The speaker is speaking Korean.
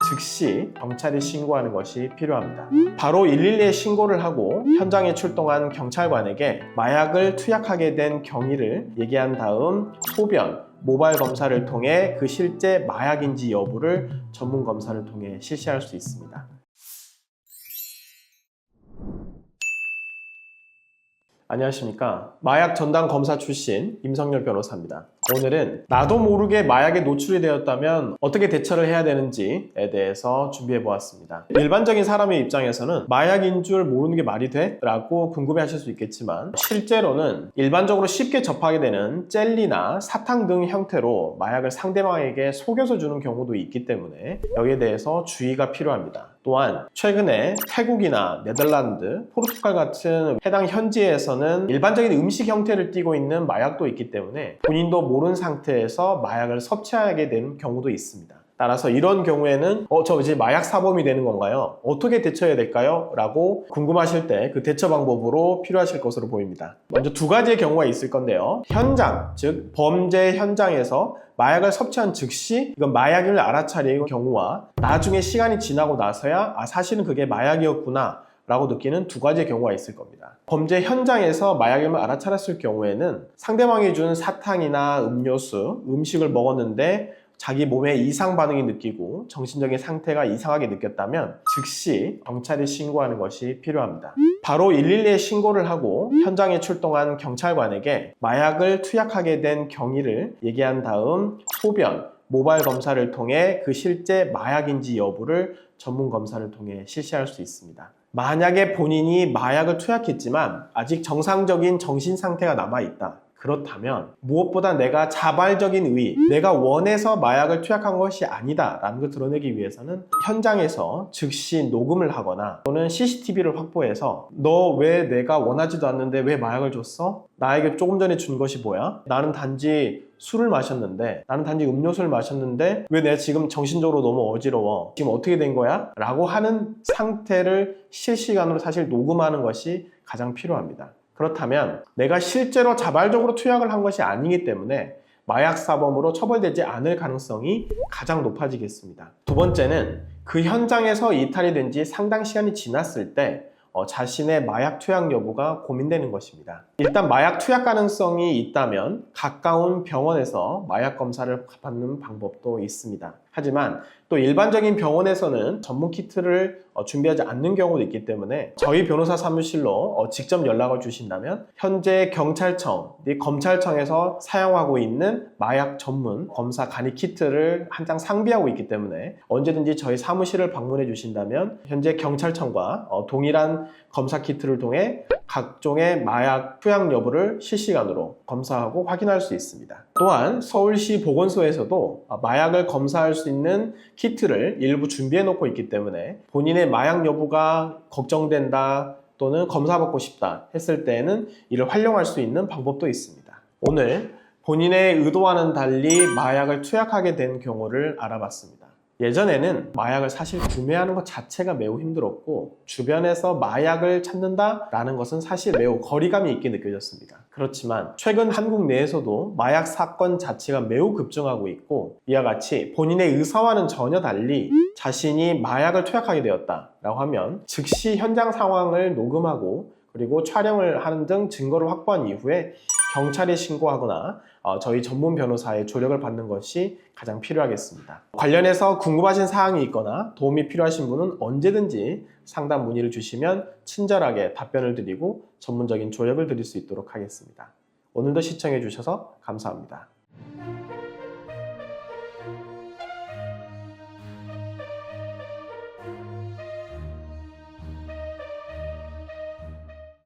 즉시 경찰에 신고하는 것이 필요합니다. 바로 112에 신고를 하고 현장에 출동한 경찰관에게 마약을 투약하게 된 경위를 얘기한 다음 소변, 모발 검사를 통해 그 실제 마약인지 여부를 전문 검사를 통해 실시할 수 있습니다. 안녕하십니까. 마약 전담 검사 출신 임성열 변호사입니다. 오늘은 나도 모르게 마약에 노출이 되었다면 어떻게 대처를 해야 되는지에 대해서 준비해 보았습니다. 일반적인 사람의 입장에서는 마약인 줄 모르는 게 말이 돼? 라고 궁금해 하실 수 있겠지만 실제로는 일반적으로 쉽게 접하게 되는 젤리나 사탕 등 형태로 마약을 상대방에게 속여서 주는 경우도 있기 때문에 여기에 대해서 주의가 필요합니다. 또한 최근에 태국이나 네덜란드, 포르투갈 같은 해당 현지에서는 일반적인 음식 형태를 띠고 있는 마약도 있기 때문에 본인도 모르는 상태에서 마약을 섭취하게 되는 경우도 있습니다. 따라서 이런 경우에는 저 이제 마약 사범이 되는 건가요? 어떻게 대처해야 될까요? 라고 궁금하실 때 그 대처 방법으로 필요하실 것으로 보입니다. 먼저 두 가지의 경우가 있을 건데요. 현장, 즉 범죄 현장에서 마약을 섭취한 즉시 이건 마약을 알아차리는 경우와 나중에 시간이 지나고 나서야 사실은 그게 마약이었구나 라고 느끼는 두 가지의 경우가 있을 겁니다. 범죄 현장에서 마약임을 알아차렸을 경우에는 상대방이 준 사탕이나 음료수, 음식을 먹었는데 자기 몸에 이상 반응이 느끼고 정신적인 상태가 이상하게 느꼈다면 즉시 경찰에 신고하는 것이 필요합니다. 바로 112에 신고를 하고 현장에 출동한 경찰관에게 마약을 투약하게 된 경위를 얘기한 다음 소변, 모발 검사를 통해 그 실제 마약인지 여부를 전문 검사를 통해 실시할 수 있습니다. 만약에 본인이 마약을 투약했지만 아직 정상적인 정신 상태가 남아있다. 그렇다면 무엇보다 내가 자발적인 의의, 내가 원해서 마약을 투약한 것이 아니다 라는 걸 드러내기 위해서는 현장에서 즉시 녹음을 하거나 또는 CCTV를 확보해서 너 왜 내가 원하지도 않는데 왜 마약을 줬어? 나에게 조금 전에 준 것이 뭐야? 나는 단지 술을 마셨는데, 나는 단지 음료수를 마셨는데 왜 내가 지금 정신적으로 너무 어지러워? 지금 어떻게 된 거야? 라고 하는 상태를 실시간으로 사실 녹음하는 것이 가장 필요합니다. 그렇다면 내가 실제로 자발적으로 투약을 한 것이 아니기 때문에 마약 사범으로 처벌되지 않을 가능성이 가장 높아지겠습니다. 두 번째는 그 현장에서 이탈이 된 지 상당 시간이 지났을 때 자신의 마약 투약 여부가 고민되는 것입니다. 일단 마약 투약 가능성이 있다면 가까운 병원에서 마약 검사를 받는 방법도 있습니다. 하지만 또 일반적인 병원에서는 전문 키트를 준비하지 않는 경우도 있기 때문에 저희 변호사 사무실로 직접 연락을 주신다면 현재 경찰청, 검찰청에서 사용하고 있는 마약 전문 검사 간이 키트를 한 장 상비하고 있기 때문에 언제든지 저희 사무실을 방문해 주신다면 현재 경찰청과 동일한 검사 키트를 통해 각종의 마약 투약 여부를 실시간으로 검사하고 확인할 수 있습니다. 또한 서울시 보건소에서도 마약을 검사할 수 있는 키트를 일부 준비해 놓고 있기 때문에 본인의 마약 여부가 걱정된다 또는 검사받고 싶다 했을 때에는 이를 활용할 수 있는 방법도 있습니다. 오늘 본인의 의도와는 달리 마약을 투약하게 된 경우를 알아봤습니다. 예전에는 마약을 사실 구매하는 것 자체가 매우 힘들었고 주변에서 마약을 찾는다라는 것은 사실 매우 거리감이 있게 느껴졌습니다. 그렇지만 최근 한국 내에서도 마약 사건 자체가 매우 급증하고 있고 이와 같이 본인의 의사와는 전혀 달리 자신이 마약을 투약하게 되었다라고 하면 즉시 현장 상황을 녹음하고 그리고 촬영을 하는 등 증거를 확보한 이후에 경찰에 신고하거나 저희 전문 변호사의 조력을 받는 것이 가장 필요하겠습니다. 관련해서 궁금하신 사항이 있거나 도움이 필요하신 분은 언제든지 상담 문의를 주시면 친절하게 답변을 드리고 전문적인 조력을 드릴 수 있도록 하겠습니다. 오늘도 시청해 주셔서 감사합니다.